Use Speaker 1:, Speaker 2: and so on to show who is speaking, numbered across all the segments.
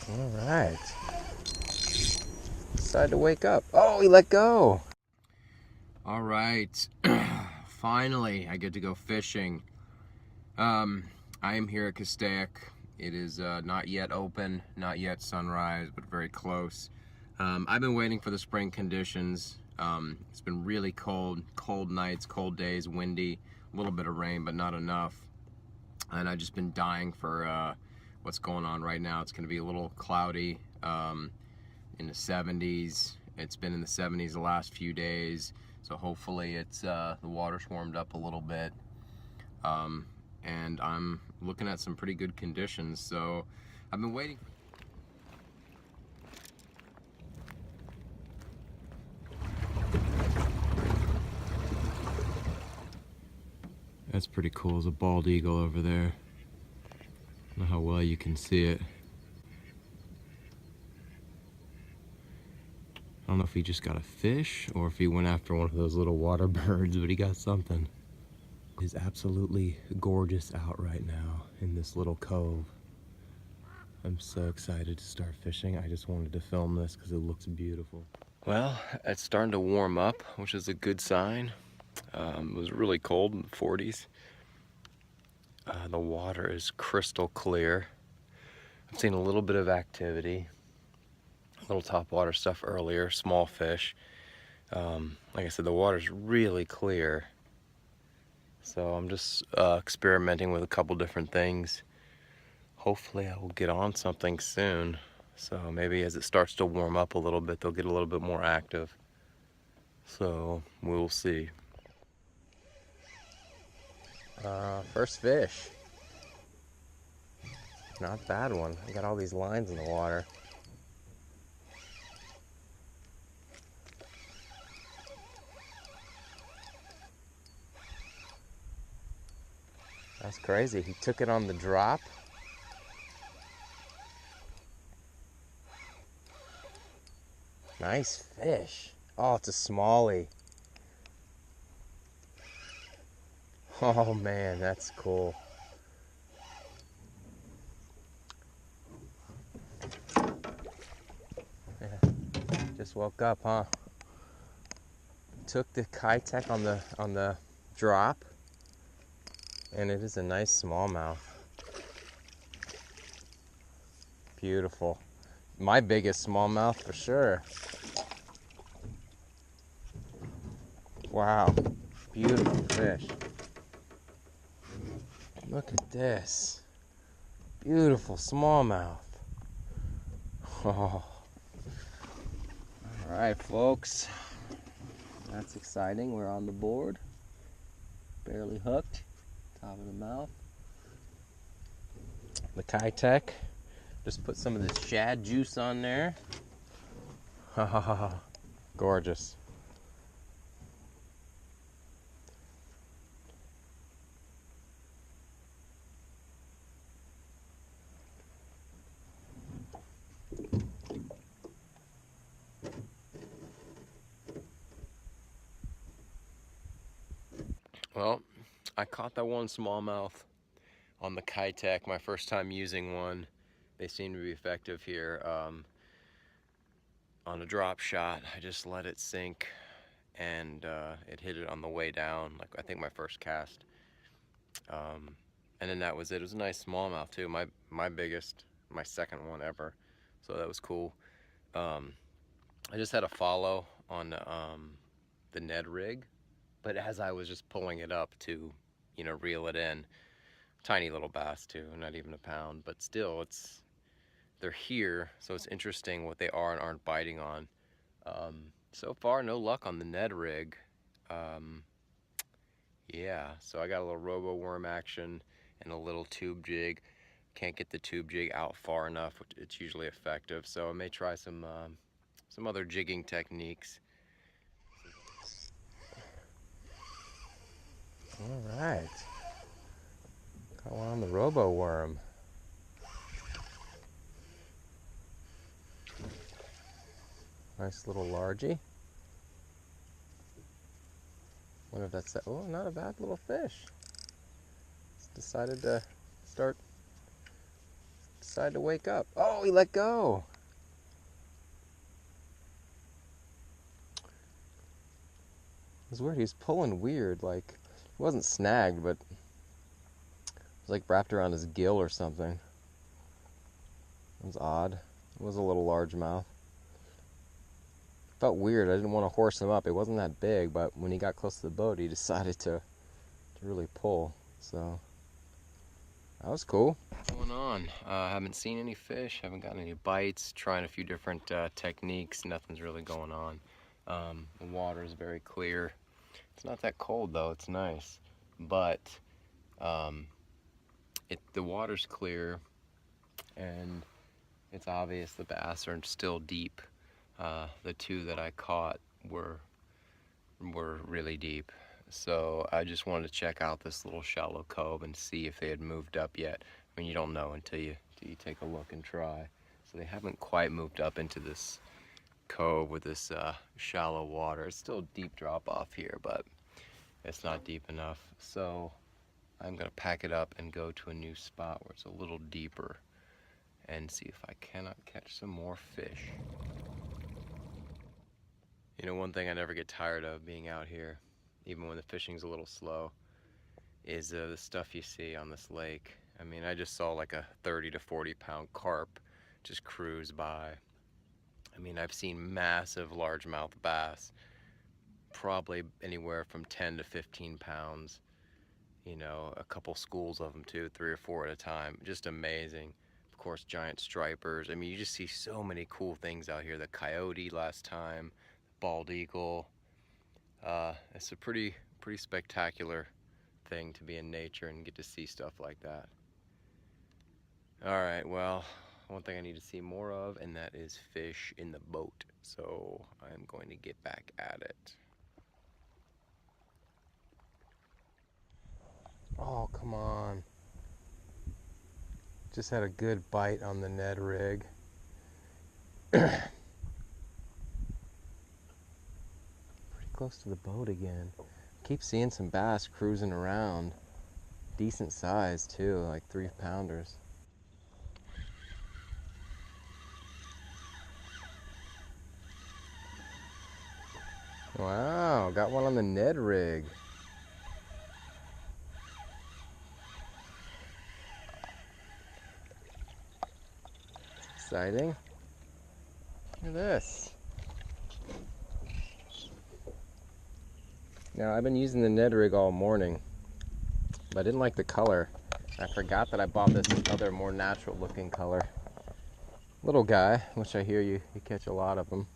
Speaker 1: All right. Decided to wake up. Oh, he let go. All right. Finally, I get to go fishing. I am here at Castaic. It is not yet open, not yet sunrise, but very close. I've been waiting for the spring conditions. It's been really cold, cold nights, cold days, windy, a little bit of rain, but not enough. And I've just been dying for what's going on right now. It's going to be a little cloudy, in the 70s. It's been in the 70s the last few days, so hopefully it's the water's warmed up a little bit. And I'm looking at some pretty good conditions, so I've been waiting. That's pretty cool. There's a bald eagle over there. I don't know how well you can see it. I don't know if he just got a fish or if he went after one of those little water birds, but he got something. It's absolutely gorgeous out right now in this little cove. I'm so excited to start fishing. I just wanted to film this because it looks beautiful. Well, it's starting to warm up, which is a good sign. It was really cold in the 40s. The water is crystal clear. I've seen a little bit of activity, little topwater stuff earlier, small fish. Like I said, the water's really clear. So I'm just experimenting with a couple different things. Hopefully I will get on something soon. So maybe as it starts to warm up a little bit, they'll get a little bit more active. So we'll see. First fish. Not a bad one. I got all these lines in the water. That's crazy. He took it on the drop. Nice fish. Oh, it's a smallie. Oh man, that's cool. Yeah, just woke up, huh? Took the Castaic on the drop, and it is a nice smallmouth. Beautiful. My biggest smallmouth for sure. Wow, beautiful fish. Look at this. Beautiful smallmouth. Oh. All right, folks. That's exciting. We're on the board. Barely hooked. Top of the mouth. The Castaic. Just put some of this shad juice on there. Ha ha ha. Gorgeous. Well, I caught that one smallmouth on the Castaic, my first time using one. They seem to be effective here. On a drop shot, I just let it sink, and it hit it on the way down, like I think my first cast. And then that was it. It was a nice smallmouth too. My biggest, my second one ever. So that was cool. I just had a follow on the Ned Rig, but as I was just pulling it up to, reel it in, tiny little bass too, not even a pound, but still, they're here, so it's interesting what they are and aren't biting on. So far, no luck on the Ned Rig. Yeah, so I got a little robo worm action and a little tube jig. Can't get the tube jig out far enough, which it's usually effective, so I may try some other jigging techniques. All right, got one on the robo worm. Nice little largie. Wonder if that's that. Oh, not a bad little fish. Just decided to start decided to wake up. Oh, he let go. It was weird. He was pulling weird. Like, he wasn't snagged, but it was like wrapped around his gill or something. It was odd. It was a little largemouth. Felt weird. I didn't want to horse him up. It wasn't that big, but when he got close to the boat, he decided to really pull. So that was cool. What's going on? Haven't seen any fish. Haven't gotten any bites. Trying a few different techniques. Nothing's really going on. The water is very clear. It's not that cold though. It's nice, but the water's clear, and it's obvious the bass are still deep. The two that I caught were really deep. So I just wanted to check out this little shallow cove and see if they had moved up yet. I mean, you don't know until you take a look and try. So they haven't quite moved up into this cove with this shallow water. It's still a deep drop off here, but it's not deep enough. So I'm gonna pack it up and go to a new spot where it's a little deeper and see if I cannot catch some more fish. You know, one thing I never get tired of being out here, even when the fishing's a little slow, is the stuff you see on this lake. I mean, I just saw like a 30 to 40 pound carp just cruise by. I mean, I've seen massive largemouth bass, probably anywhere from 10 to 15 pounds. You know, a couple schools of them too, 3 or 4 at a time. Just amazing. Of course, giant stripers. I mean, you just see so many cool things out here. The coyote last time, bald eagle. It's a pretty spectacular thing to be in nature and get to see stuff like that. All right, well, one thing I need to see more of, and that is fish in the boat. So I'm going to get back at it. Oh, come on. Just had a good bite on the Ned Rig. Close to the boat again. Keep seeing some bass cruising around. Decent size too, like 3-pounders. Wow, got one on the Ned Rig. Exciting. Look at this. Now, I've been using the Ned Rig all morning, but I didn't like the color. I forgot that I bought this other, more natural looking color. Little guy, which I hear you catch a lot of them.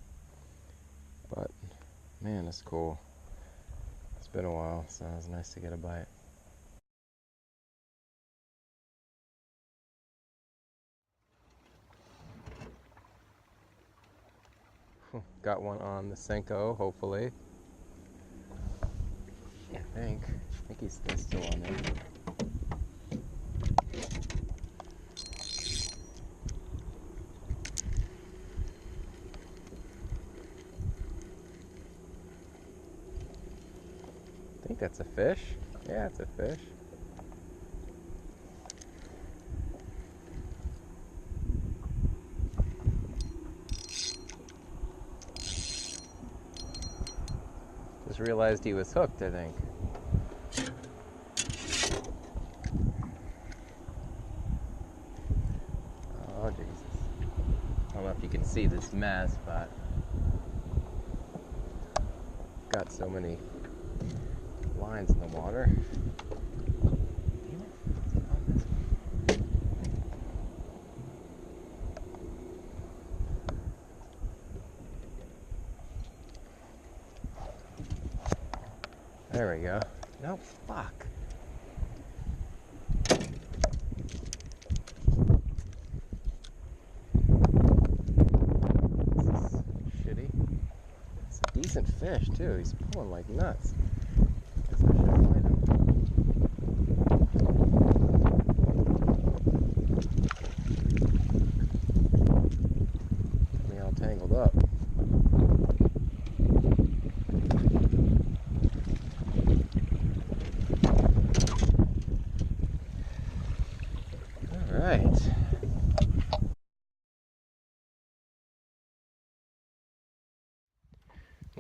Speaker 1: But, man, it's cool. It's been a while, so it was nice to get a bite. Got one on the Senko, hopefully. I think he's still on there. I think that's a fish. Yeah, it's a fish. Just realized he was hooked, I think. Oh, Jesus. I don't know if you can see this mess, but got so many lines in the water. There we go. No, fuck. This is shitty. It's a decent fish too. He's pulling like nuts. Guess I should find him. Got me all tangled up. Right.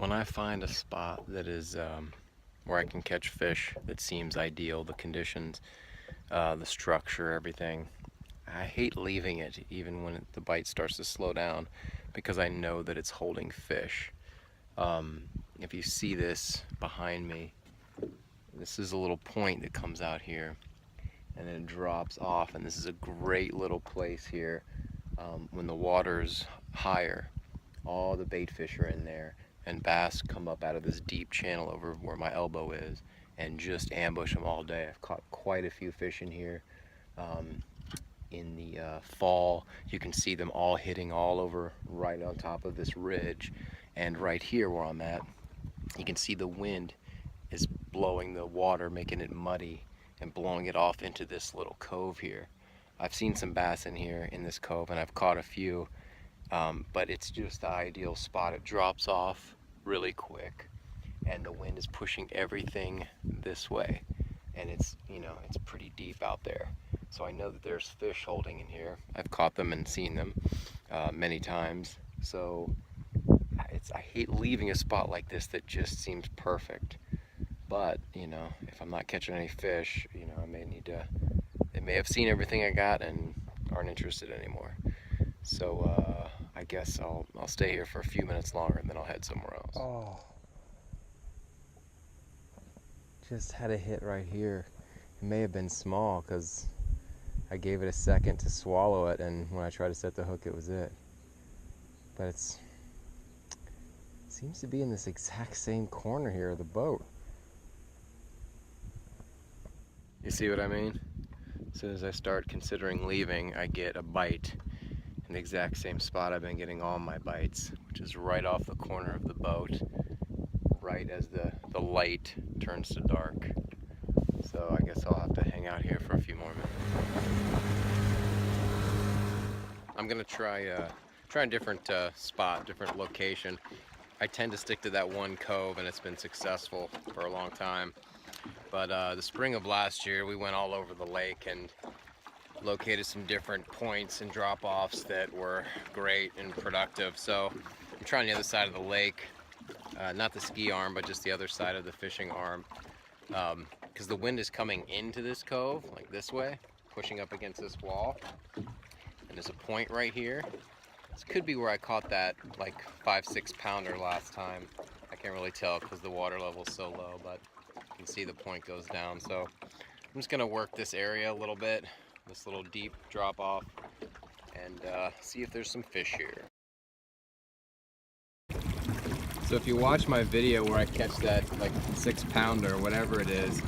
Speaker 1: When I find a spot that is where I can catch fish that seems ideal, the conditions, the structure, everything, I hate leaving it even when the bite starts to slow down, because I know that it's holding fish. If you see this behind me, this is a little point that comes out here and then it drops off, and this is a great little place here. When the water's higher, all the bait fish are in there, and bass come up out of this deep channel over where my elbow is and just ambush them all day. I've caught quite a few fish in here. In the fall, you can see them all hitting all over right on top of this ridge. And right here where I'm at, you can see the wind is blowing the water, making it muddy and blowing it off into this little cove here. I've seen some bass in here in this cove, and I've caught a few, but it's just the ideal spot. It drops off really quick and the wind is pushing everything this way, and it's, you know, it's pretty deep out there. So I know that there's fish holding in here. I've caught them and seen them many times. So I hate leaving a spot like this that just seems perfect. But, you know, if I'm not catching any fish, you know, I may need to, they may have seen everything I got and aren't interested anymore. So I guess I'll stay here for a few minutes longer and then I'll head somewhere else. Oh, just had a hit right here. It may have been small because I gave it a second to swallow it, and when I tried to set the hook, it was it. But it seems to be in this exact same corner here of the boat. You see what I mean? As soon as I start considering leaving, I get a bite in the exact same spot I've been getting all my bites, which is right off the corner of the boat, right as the light turns to dark. So I guess I'll have to hang out here for a few more minutes. I'm gonna try a different spot, different location. I tend to stick to that one cove, and it's been successful for a long time. But the spring of last year, we went all over the lake and located some different points and drop-offs that were great and productive. So I'm trying the other side of the lake, not the ski arm, but just the other side of the fishing arm, because the wind is coming into this cove, like this way, pushing up against this wall. And there's a point right here. This could be where I caught that like 5-6 pounder last time. I can't really tell because the water level's so low, but you can see the point goes down. So I'm just gonna work this area a little bit, this little deep drop off, and see if there's some fish here. So if you watch my video where I catch that like 6 pounder or whatever it is,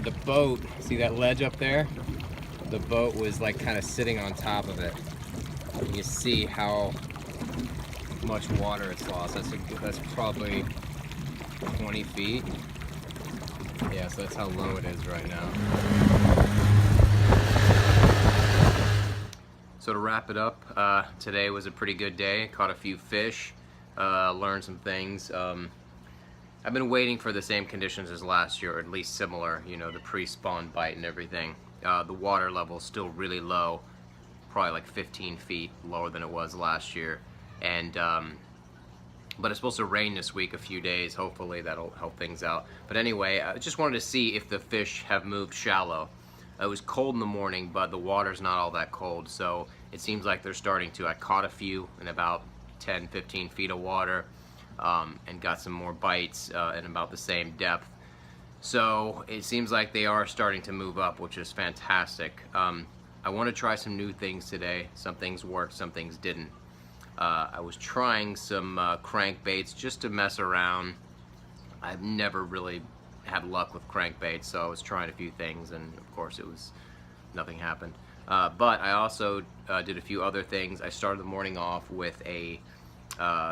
Speaker 1: the boat, see that ledge up there? The boat was like kind of sitting on top of it. And you see how much water it's lost. That's probably 20 feet. Yeah, so that's how low it is right now. So to wrap it up, today was a pretty good day. Caught a few fish, learned some things. I've been waiting for the same conditions as last year, or at least similar, you know, the pre-spawn bite and everything. The water level is still really low, probably like 15 feet lower than it was last year. And but it's supposed to rain this week a few days. Hopefully that'll help things out. But anyway, I just wanted to see if the fish have moved shallow. It was cold in the morning, but the water's not all that cold, so it seems like they're starting to. I caught a few in about 10-15 feet of water, and got some more bites in about the same depth. So it seems like they are starting to move up, which is fantastic. I want to try some new things today. Some things worked, some things didn't. I was trying some crankbaits just to mess around. I've never really had luck with crankbaits, so I was trying a few things, and of course nothing happened. But I also did a few other things. I started the morning off with a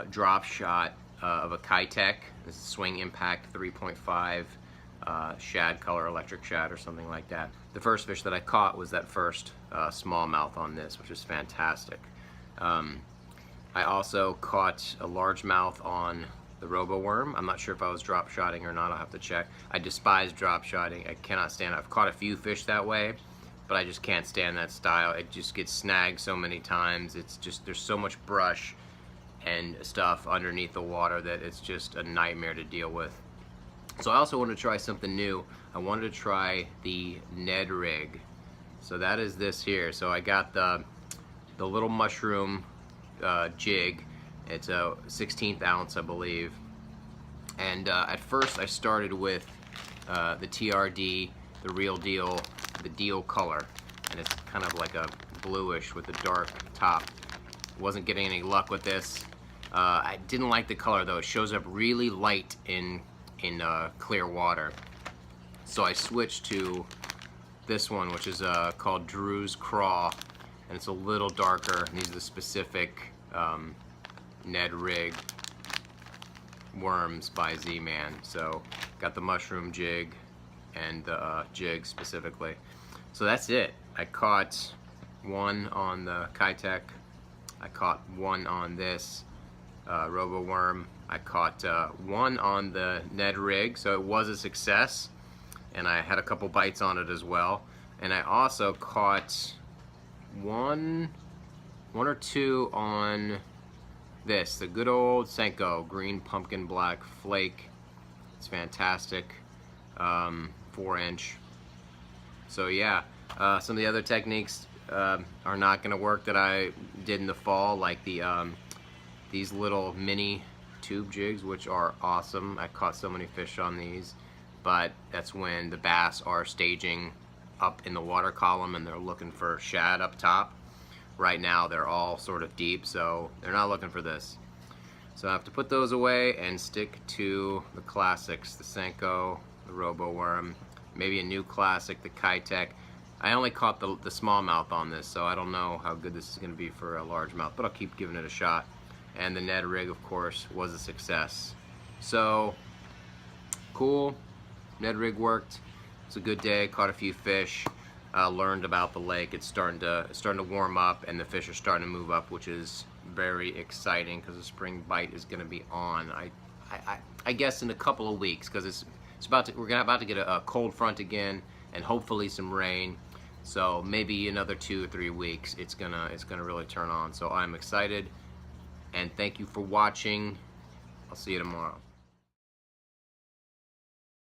Speaker 1: drop shot of a Castaic. This is Swing Impact 3.5 shad color, electric shad or something like that. The first fish that I caught was that first smallmouth on this, which is fantastic. I also caught a largemouth on the robo worm. I'm not sure if I was drop shotting or not. I'll have to check. I despise drop shotting. I cannot stand it. I've caught a few fish that way, but I just can't stand that style. It just gets snagged so many times. It's just, there's so much brush, and stuff underneath the water that it's just a nightmare to deal with. So I also wanted to try something new. I wanted to try the Ned Rig. So that is this here. So I got the little mushroom jig. It's a 16th ounce, I believe. And at first I started with the TRD, the real deal, the deal color. And it's kind of like a bluish with a dark top. Wasn't getting any luck with this. I didn't like the color though. It shows up really light in clear water. So I switched to this one, which is called Drew's Craw, and it's a little darker. These are the specific Ned Rig worms by Z-Man. So got the mushroom jig and the jig specifically. So that's it. I caught one on the Castaic. I caught one on this Robo Worm. I caught one on the Ned Rig, so it was a success, and I had a couple bites on it as well. And I also caught one or two on this, the good old Senko green pumpkin black flake. It's fantastic, 4-inch. So yeah, some of the other techniques are not going to work that I did in the fall, like the these little mini tube jigs, which are awesome. I caught so many fish on these, but that's when the bass are staging up in the water column and they're looking for shad up top. Right now they're all sort of deep, so they're not looking for this. So I have to put those away and stick to the classics, the Senko, the Robo Worm, maybe a new classic, the Castaic. I only caught the smallmouth on this, so I don't know how good this is going to be for a largemouth, but I'll keep giving it a shot. And the Ned Rig, of course, was a success. So, cool. Ned Rig worked. It's a good day. Caught a few fish. Learned about the lake. It's starting to warm up, and the fish are starting to move up, which is very exciting because the spring bite is going to be on. I guess in a couple of weeks, because we're about to get a cold front again, and hopefully some rain. So maybe another 2 or 3 weeks, it's gonna really turn on. So I'm excited. And thank you for watching. I'll see you tomorrow.